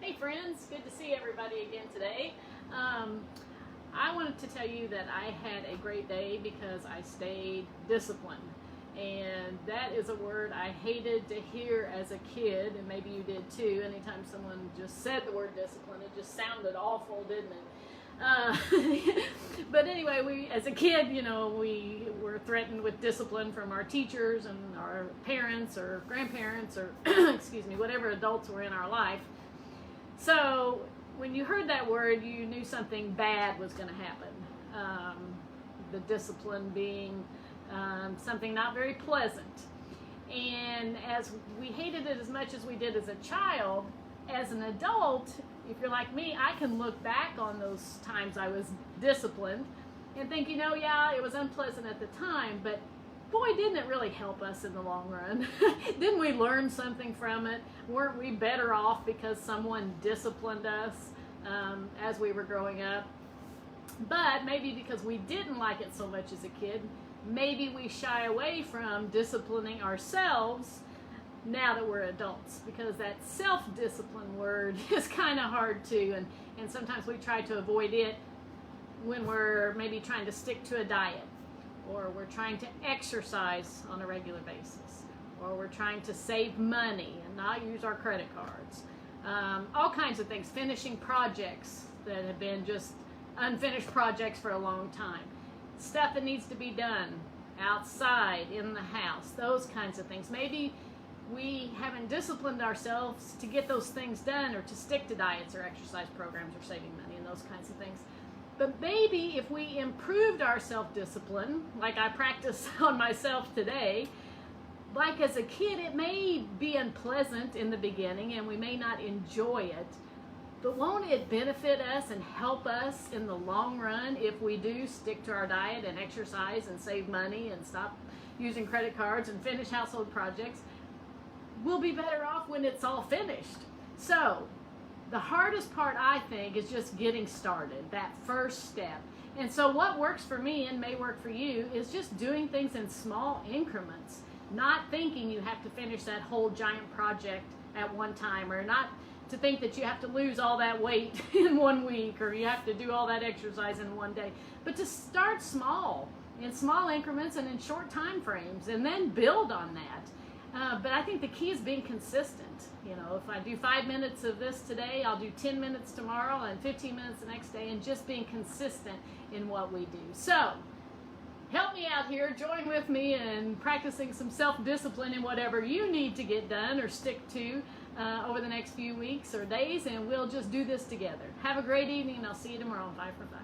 Hey friends, good to see everybody again today. I wanted to tell you that I had a great day because I stayed disciplined. And that is a word I hated to hear as a kid, and maybe you did too. Anytime someone just said the word discipline, it just sounded awful, didn't it? But anyway, as a kid, we were threatened with discipline from our teachers and our parents or grandparents or, excuse me, whatever adults were in our life. So when you heard that word, you knew something bad was going to happen. The discipline being something not very pleasant. And as we hated it as much as we did as a child, as an adult, if you're like me, I can look back on those times I was disciplined and think, yeah, it was unpleasant at the time, but boy, didn't it really help us in the long run. Didn't we learn something from it? Weren't we better off because someone disciplined us as we were growing up? But maybe because we didn't like it so much as a kid, maybe we shy away from disciplining ourselves now that we're adults, because that self-discipline word is kind of hard too, and sometimes we try to avoid it when we're maybe trying to stick to a diet, or we're trying to exercise on a regular basis, or we're trying to save money and not use our credit cards. All kinds of things, finishing projects that have been just unfinished projects for a long time, stuff that needs to be done outside, in the house, those kinds of things. Maybe we haven't disciplined ourselves to get those things done, or to stick to diets or exercise programs or saving money and those kinds of things. But maybe if we improved our self-discipline, like I practice on myself today, like as a kid, it may be unpleasant in the beginning and we may not enjoy it, but won't it benefit us and help us in the long run if we do stick to our diet and exercise and save money and stop using credit cards and finish household projects? We'll be better off when it's all finished. So the hardest part, I think, is just getting started, that first step. And so what works for me and may work for you is just doing things in small increments, not thinking you have to finish that whole giant project at one time, or not to think that you have to lose all that weight in 1 week, or you have to do all that exercise in one day, but to start small, in small increments and in short time frames, and then build on that. But I think the key is being consistent. If I do 5 minutes of this today, I'll do 10 minutes tomorrow and 15 minutes the next day, and just being consistent in what we do. So help me out here. Join with me in practicing some self-discipline in whatever you need to get done or stick to over the next few weeks or days, and we'll just do this together. Have a great evening, and I'll see you tomorrow on 5 for 5.